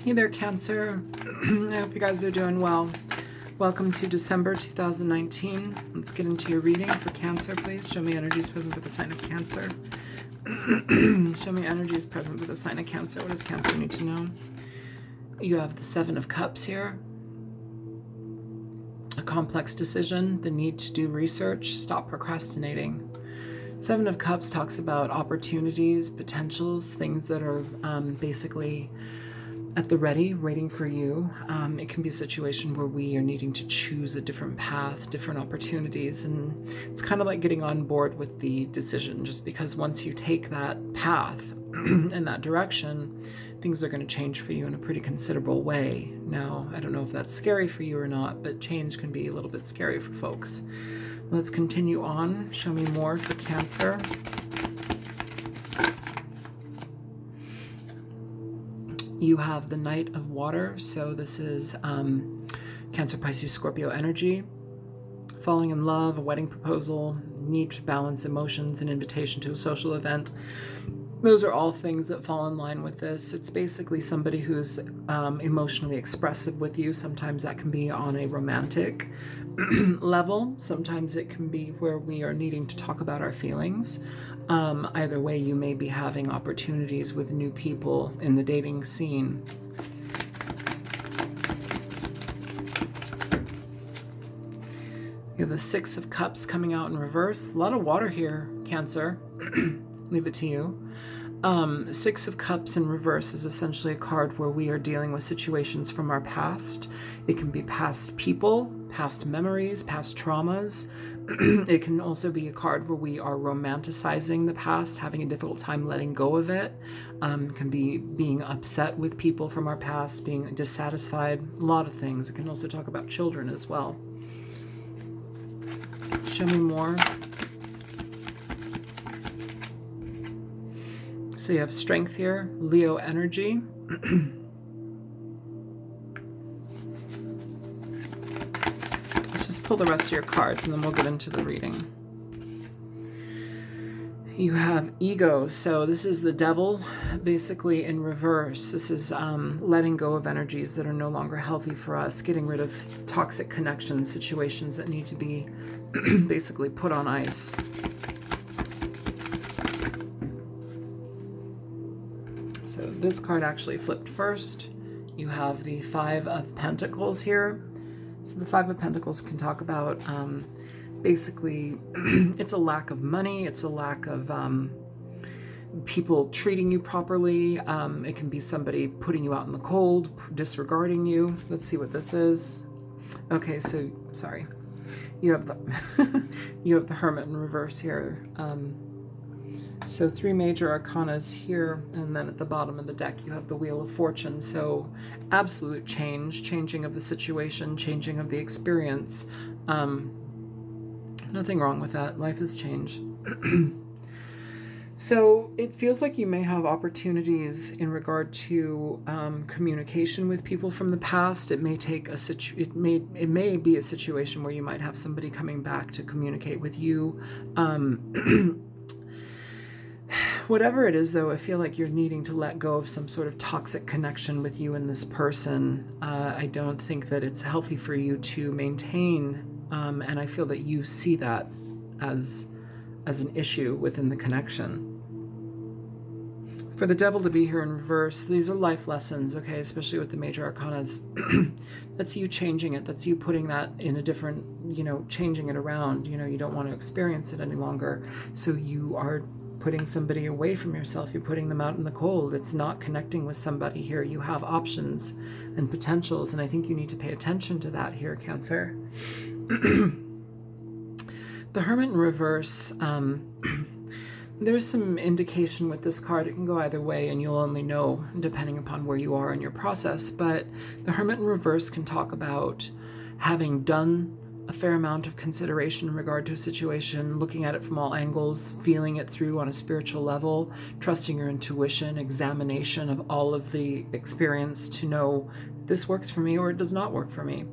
Hey there, Cancer. I hope you guys are doing well. Welcome to December 2019. Let's get into your reading for Cancer, please. Show me energies present for the sign of Cancer. Show me energies present for the sign of Cancer. What does Cancer need to know? You have the Seven of Cups here. A complex decision, the need to do research, stop procrastinating. Seven of Cups talks about opportunities, potentials, things that are basically at the ready, waiting for you. It can be a situation where we are needing to choose a different path, different opportunities, and it's kind of like getting on board with the decision, just because once you take that path in that direction, things are going to change for you in a pretty considerable way. Now, I don't know if that's scary for you or not, but change can be a little bit scary for folks. Let's continue on. Show me more for Cancer. You have the Knight of Water, so this is Cancer, Pisces, Scorpio energy. Falling in love, a wedding proposal, need to balance emotions, an invitation to a social event. Those are all things that fall in line with this. It's basically somebody who's emotionally expressive with you. Sometimes that can be on a romantic level. Sometimes it can be where we are needing to talk about our feelings. Either way, you may be having opportunities with new people in the dating scene. You have the Six of Cups coming out in reverse. A lot of water here, Cancer. Leave it to you. Six of Cups in reverse is essentially a card where we are dealing with situations from our past. It can be past people, past memories, past traumas. It can also be a card where we are romanticizing the past, having a difficult time letting go of it. Can be being upset with people from our past, being dissatisfied, a lot of things. It can also talk about children as well. Show me more. So you have Strength here, Leo energy. Let's just pull the rest of your cards and then we'll get into the reading. You have Ego, so this is the Devil, basically in reverse. This is letting go of energies that are no longer healthy for us, getting rid of toxic connections, situations that need to be basically put on ice. So this card actually flipped first. You have the Five of Pentacles here. So the Five of Pentacles can talk about basically it's a lack of money. It's a lack of people treating you properly. It can be somebody putting you out in the cold, disregarding you. Let's see what this is. Okay, so sorry. You have the you have the Hermit in reverse here. So three major arcanas here, and then at the bottom of the deck you have the Wheel of Fortune. So absolute change, changing of the situation, changing of the experience. Nothing wrong with that. Life has changed. So it feels like you may have opportunities in regard to communication with people from the past. It may take it may be a situation where you might have somebody coming back to communicate with you. Whatever it is, though, I feel like you're needing to let go of some sort of toxic connection with you and this person. I don't think that it's healthy for you to maintain, and I feel that you see that as an issue within the connection. For the Devil to be here in reverse, these are life lessons, okay, especially with the major arcanas. That's you changing it. That's you putting that in a different, changing it around. You don't want to experience it any longer. So you are putting somebody away from yourself. You're putting them out in the cold. It's not connecting with somebody here. You have options and potentials, and I think you need to pay attention to that here, Cancer. The Hermit in reverse, there's some indication with this card. It can go either way, and you'll only know depending upon where you are in your process. But the Hermit in reverse can talk about having done a fair amount of consideration in regard to a situation, looking at it from all angles, feeling it through on a spiritual level, trusting your intuition, examination of all of the experience to know this works for me or it does not work for me.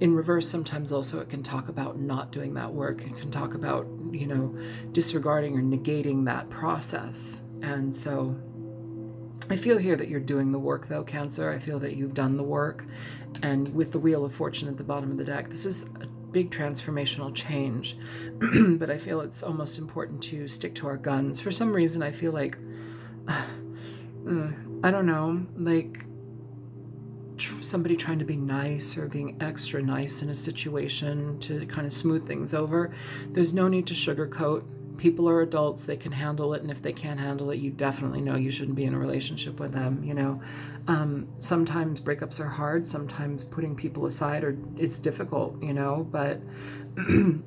In reverse, sometimes also it can talk about not doing that work. It can talk about, disregarding or negating that process. And so I feel here that you're doing the work, though, Cancer. I feel that you've done the work. And with the Wheel of Fortune at the bottom of the deck, this is a big transformational change. But I feel it's almost important to stick to our guns. For some reason, I feel like, I don't know, like somebody trying to be nice or being extra nice in a situation to kind of smooth things over. There's no need to sugarcoat. People are adults, they can handle it, and if they can't handle it, you definitely know you shouldn't be in a relationship with them, you know. Sometimes breakups are hard, sometimes putting people aside it's difficult, you know, but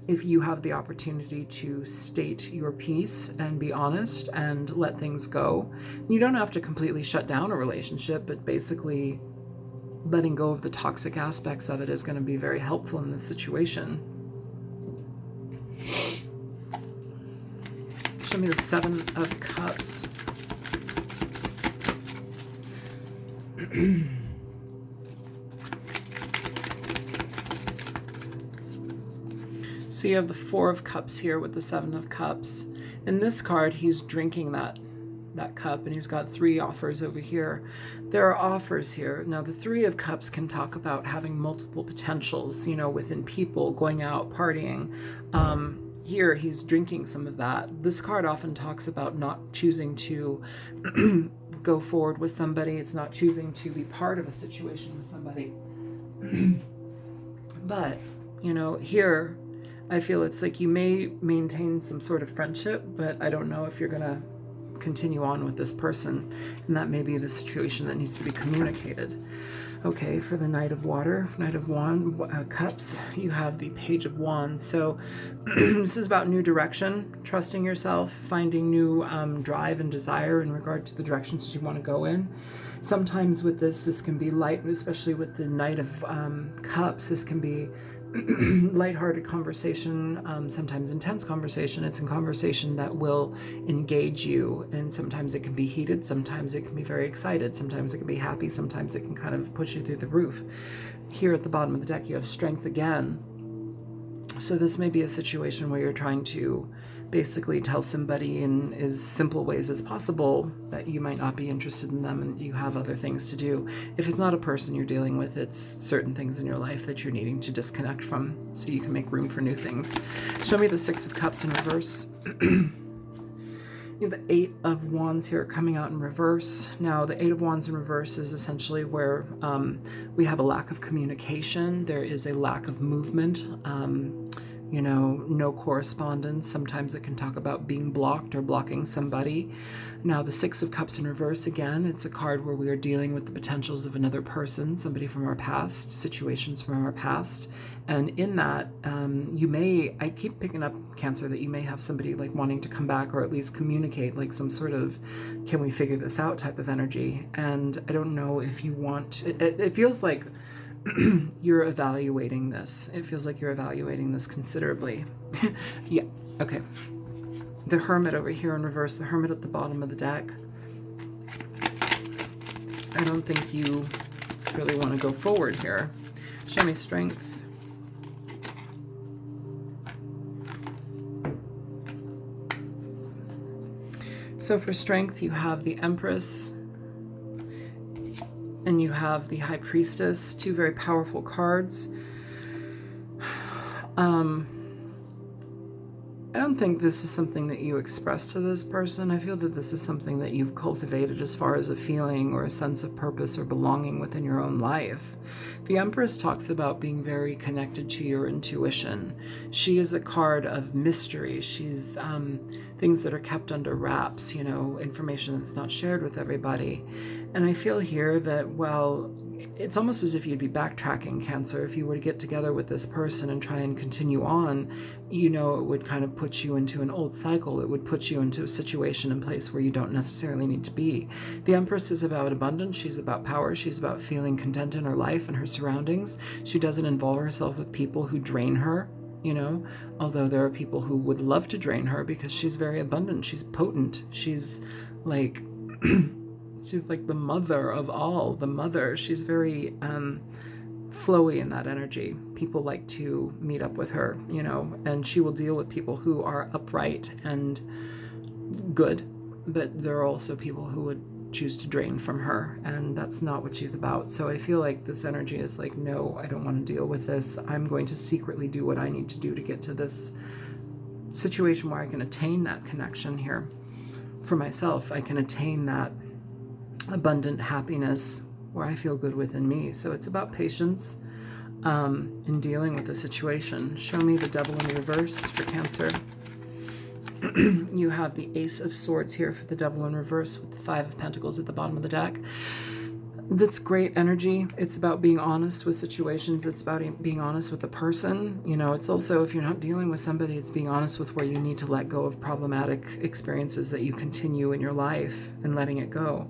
if you have the opportunity to state your piece and be honest and let things go, you don't have to completely shut down a relationship, but basically letting go of the toxic aspects of it is going to be very helpful in this situation. Show me the Seven of Cups. So you have the Four of Cups here with the Seven of Cups. In this card, he's drinking that cup, and he's got 3 offers over here. There are offers here. Now, the Three of Cups can talk about having multiple potentials, you know, within people, going out, partying. Here, he's drinking some of that. This card often talks about not choosing to go forward with somebody. It's not choosing to be part of a situation with somebody. But, you know, here, I feel it's like you may maintain some sort of friendship, but I don't know if you're going to continue on with this person, and that may be the situation that needs to be communicated. Okay, for the Knight of Cups, you have the Page of Wands. So this is about new direction, trusting yourself, finding new drive and desire in regard to the directions you want to go in. Sometimes with this can be light, especially with the Knight of Cups, this can be lighthearted conversation, sometimes intense conversation. It's a conversation that will engage you, and sometimes it can be heated, sometimes it can be very excited, sometimes it can be happy, sometimes it can kind of push you through the roof. Here at the bottom of the deck, you have Strength again. So this may be a situation where you're trying to basically tell somebody in as simple ways as possible that you might not be interested in them and you have other things to do. If it's not a person you're dealing with, it's certain things in your life that you're needing to disconnect from so you can make room for new things. Show me the Six of Cups in reverse. You have the Eight of Wands here coming out in reverse. Now, the Eight of Wands in reverse is essentially where we have a lack of communication. There is a lack of movement. You know, no correspondence. Sometimes it can talk about being blocked or blocking somebody. Now, the Six of Cups in reverse, again, it's a card where we are dealing with the potentials of another person, somebody from our past, situations from our past. And in that, I keep picking up, Cancer, that you may have somebody like wanting to come back or at least communicate, like some sort of, can we figure this out type of energy. And I don't know if you want, it feels like you're evaluating this. It feels like you're evaluating this considerably. Yeah, okay. The Hermit over here in reverse, the Hermit at the bottom of the deck. I don't think you really want to go forward here. Show me Strength. So for Strength, you have the Empress and you have the High Priestess, 2 very powerful cards. I don't think this is something that you express to this person. I feel that this is something that you've cultivated as far as a feeling or a sense of purpose or belonging within your own life. The Empress talks about being very connected to your intuition. She is a card of mystery. She's things that are kept under wraps, you know, information that's not shared with everybody. And I feel here that, well, it's almost as if you'd be backtracking, Cancer. If you were to get together with this person and try and continue on, you know, it would kind of put you into an old cycle. It would put you into a situation and place where you don't necessarily need to be. The Empress is about abundance. She's about power. She's about feeling content in her life and her surroundings. She doesn't involve herself with people who drain her, you know, although there are people who would love to drain her because she's very abundant. She's potent. She's like... she's like the mother of all, the mother. She's very flowy in that energy. People like to meet up with her, you know, and she will deal with people who are upright and good, but there are also people who would choose to drain from her, and that's not what she's about. So I feel like this energy is like, no, I don't want to deal with this. I'm going to secretly do what I need to do to get to this situation where I can attain that connection here for myself. I can attain that abundant happiness where I feel good within me. So it's about patience in dealing with the situation. Show me the Devil in reverse for Cancer. You have the Ace of Swords here for the Devil in reverse with the Five of Pentacles at the bottom of the deck. That's great energy. It's about being honest with situations. It's about being honest with the person. You know, it's also, if you're not dealing with somebody, it's being honest with where you need to let go of problematic experiences that you continue in your life and letting it go.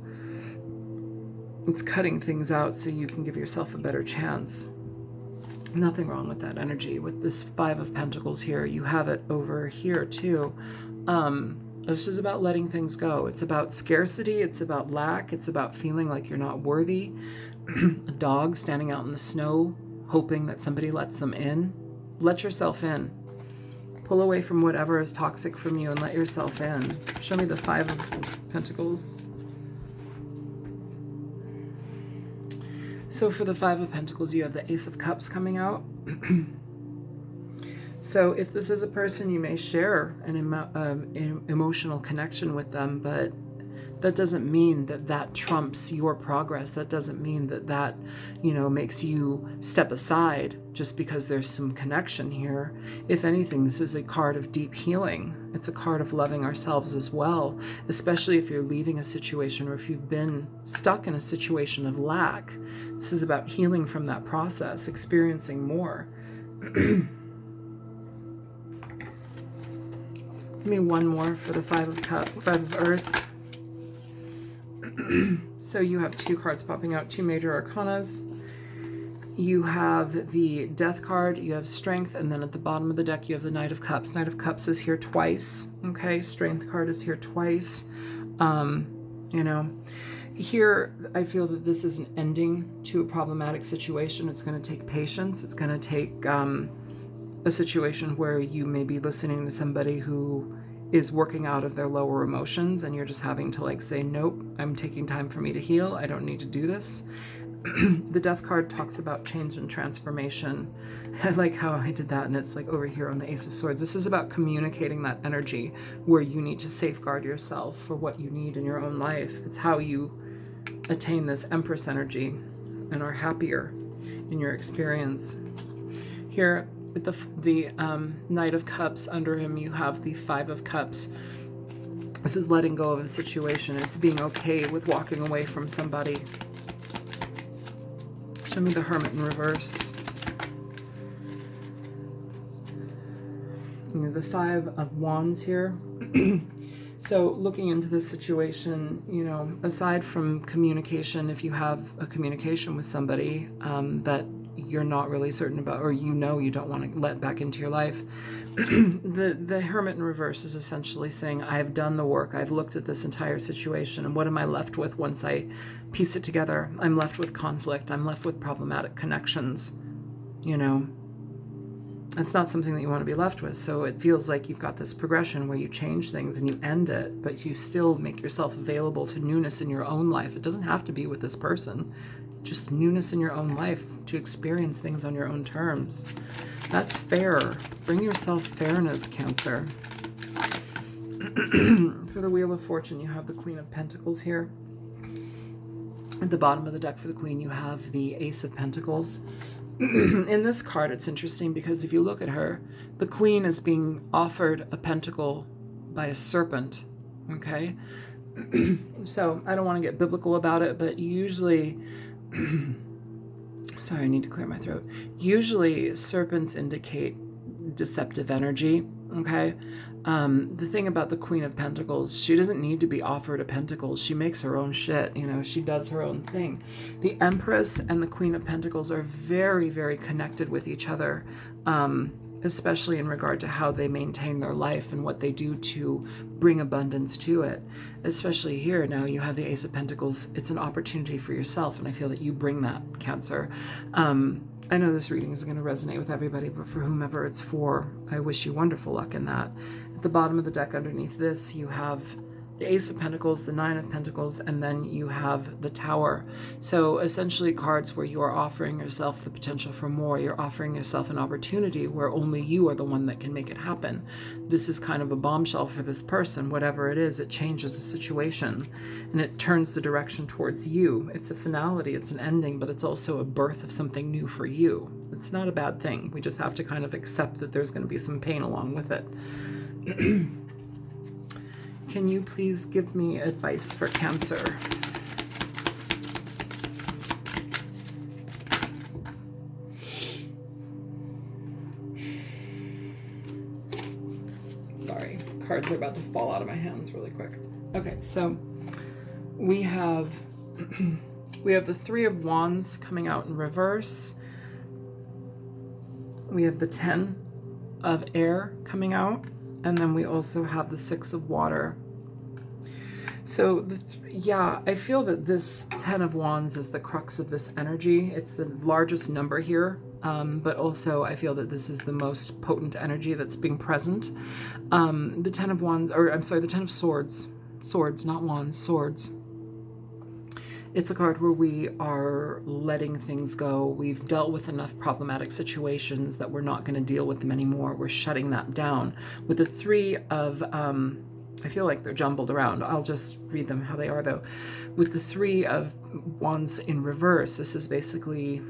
It's cutting things out so you can give yourself a better chance. Nothing wrong with that energy. With this Five of Pentacles here, you have it over here too. This is about letting things go. It's about scarcity. It's about lack. It's about feeling like you're not worthy. A dog standing out in the snow, hoping that somebody lets them in. Let yourself in. Pull away from whatever is toxic from you and let yourself in. Show me the Five of Pentacles. So for the Five of Pentacles, you have the Ace of Cups coming out. So if this is a person, you may share an emotional connection with them, but that doesn't mean that that trumps your progress. That doesn't mean that that, you know, makes you step aside just because there's some connection here. If anything, this is a card of deep healing. It's a card of loving ourselves as well, especially if you're leaving a situation or if you've been stuck in a situation of lack. This is about healing from that process, experiencing more. Give me one more for the Five of Earth. So you have two cards popping out, two major arcanas. You have the Death card, you have Strength, and then at the bottom of the deck you have the Knight of Cups. Knight of Cups is here twice, okay? Strength card is here twice. You know, here I feel that this is an ending to a problematic situation. It's going to take patience. It's going to take a situation where you may be listening to somebody who is working out of their lower emotions and you're just having to like say, nope, I'm taking time for me to heal. I don't need to do this. The Death card talks about change and transformation. I like how I did that, and it's like over here on the Ace of Swords. This is about communicating that energy where you need to safeguard yourself for what you need in your own life. It's how you attain this Empress energy and are happier in your experience. Here with the Knight of Cups, under him you have the Five of Cups. This is letting go of a situation. It's being okay with walking away from somebody. Show me the Hermit in reverse. You know, the Five of Wands here. So looking into this situation, you know, aside from communication, if you have a communication with somebody that you're not really certain about, or you know you don't want to let back into your life, the Hermit in reverse is essentially saying, I've done the work, I've looked at this entire situation, and what am I left with once I piece it together? I'm left with conflict, I'm left with problematic connections. You know, it's not something that you want to be left with. So it feels like you've got this progression where you change things and you end it, but you still make yourself available to newness in your own life. It doesn't have to be with this person, just newness in your own life, to experience things on your own terms. That's fair. Bring yourself fairness, Cancer. For the Wheel of Fortune, you have the Queen of Pentacles here. At the bottom of the deck for the Queen, you have the Ace of Pentacles. In this card, it's interesting because if you look at her, the Queen is being offered a pentacle by a serpent, okay? So I don't want to get biblical about it, but usually... Sorry, I need to clear my throat. Usually serpents indicate deceptive energy, okay? The thing about the Queen of Pentacles, she doesn't need to be offered a pentacle. She makes her own shit, you know, she does her own thing. The Empress and the Queen of Pentacles are very, very connected with each other, especially in regard to how they maintain their life and what they do to bring abundance to it. Especially here, now you have the Ace of Pentacles. It's an opportunity for yourself, and I feel that you bring that, Cancer. I know this reading isn't going to resonate with everybody, but for whomever it's for, I wish you wonderful luck in that. At the bottom of the deck underneath this, you have the Ace of Pentacles, the Nine of Pentacles, and then you have the Tower. So essentially cards where you are offering yourself the potential for more. You're offering yourself an opportunity where only you are the one that can make it happen. This is kind of a bombshell for this person. Whatever it is, it changes the situation and it turns the direction towards you. It's a finality, it's an ending, but it's also a birth of something new for you. It's not a bad thing. We just have to kind of accept that there's going to be some pain along with it. Can you please give me advice for Cancer? Sorry, cards are about to fall out of my hands really quick. Okay, so we have the Three of Wands coming out in reverse. We have the 10 of Air coming out. And then we also have the Six of Water. So, yeah, I feel that this 10 of Wands is the crux of this energy. It's the largest number here, but also I feel that this is the most potent energy that's being present. The 10 of Wands, or I'm sorry, the 10 of Swords. Swords, not Wands, Swords. It's a card where we are letting things go. We've dealt with enough problematic situations that we're not going to deal with them anymore. We're shutting that down. With the Three of, I feel like they're jumbled around. I'll just read them how they are though. With the Three of Wands in reverse, this is basically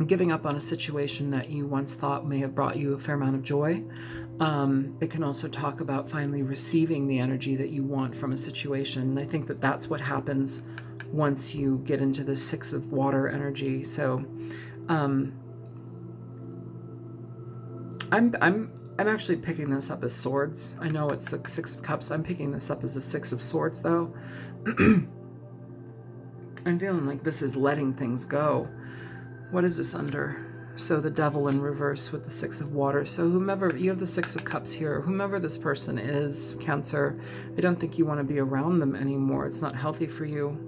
giving up on a situation that you once thought may have brought you a fair amount of joy. It can also talk about finally receiving the energy that you want from a situation. And I think that that's what happens once you get into the Six of Water energy. So I'm actually picking this up as Swords. I know it's the Six of Cups. I'm picking this up as the Six of Swords though. I'm feeling like this is letting things go. What is this under? So the Devil in reverse with the Six of Water. So whomever, you have the Six of Cups here, whomever this person is, Cancer, I don't think you want to be around them anymore. It's not healthy for you.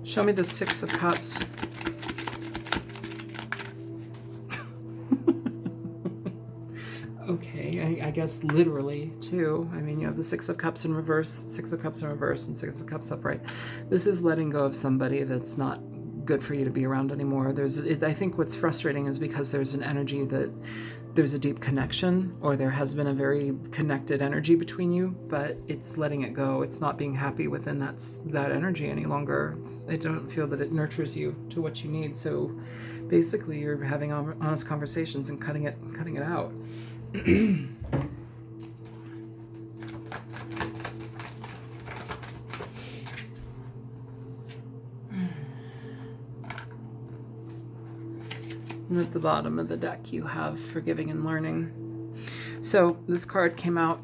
Show me the Six of Cups. Okay, I guess literally too. I mean, you have the Six of Cups in reverse, Six of Cups in reverse, and Six of Cups upright. This is letting go of somebody that's not good for you to be around anymore. I think what's frustrating is because there's an energy that there's a deep connection, or there has been a very connected energy between you, but it's letting it go. It's not being happy within that energy any longer. I don't feel that it nurtures you to what you need. So basically you're having honest conversations and cutting it out. And at the bottom of the deck you have Forgiving and Learning. So this card came out,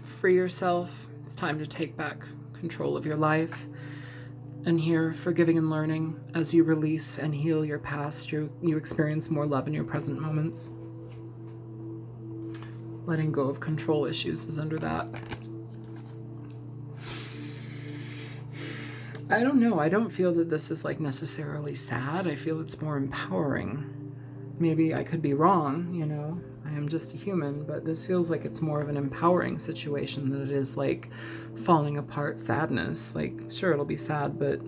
free yourself. It's time to take back control of your life. And here, Forgiving and Learning, as you release and heal your past, you experience more love in your present moments. Letting go of control issues is under that. I don't know. I don't feel that this is like necessarily sad. I feel it's more empowering. Maybe I could be wrong, you know. I am just a human, but this feels like it's more of an empowering situation than it is like falling apart sadness. Like, sure, it'll be sad, but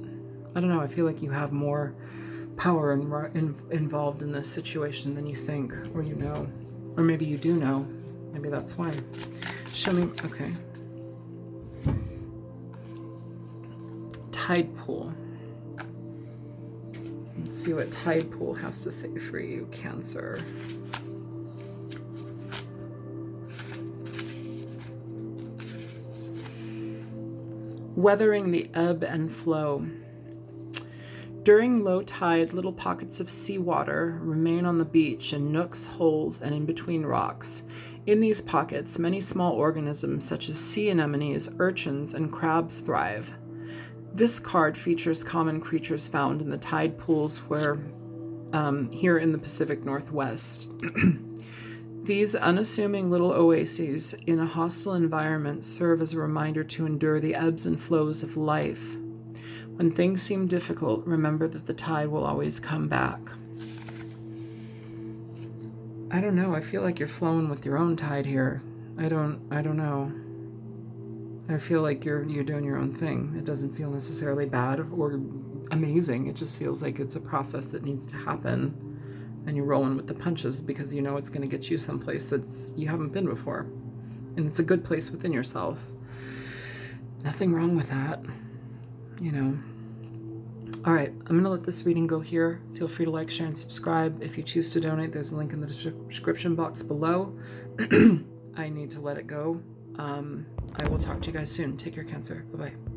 I don't know. I feel like you have more power involved in this situation than you think, or you know. Or maybe you do know. Maybe that's why. Show me, okay. Tide Pool. Let's see what Tide Pool has to say for you, Cancer. Weathering the ebb and flow. During low tide, little pockets of seawater remain on the beach in nooks, holes, and in between rocks. In these pockets, many small organisms such as sea anemones, urchins, and crabs thrive. This card features common creatures found in the tide pools here in the Pacific Northwest. These unassuming little oases in a hostile environment serve as a reminder to endure the ebbs and flows of life. When things seem difficult, remember that the tide will always come back. I don't know. I feel like you're flowing with your own tide here. I don't know. I feel like you're doing your own thing. It doesn't feel necessarily bad or amazing. It just feels like it's a process that needs to happen. And you're rolling with the punches because you know it's going to get you someplace that's you haven't been before. And it's a good place within yourself. Nothing wrong with that, you know. All right, I'm going to let this reading go here. Feel free to like, share, and subscribe. If you choose to donate, there's a link in the description box below. I need to let it go. I will talk to you guys soon. Take care, Cancer. Bye-bye.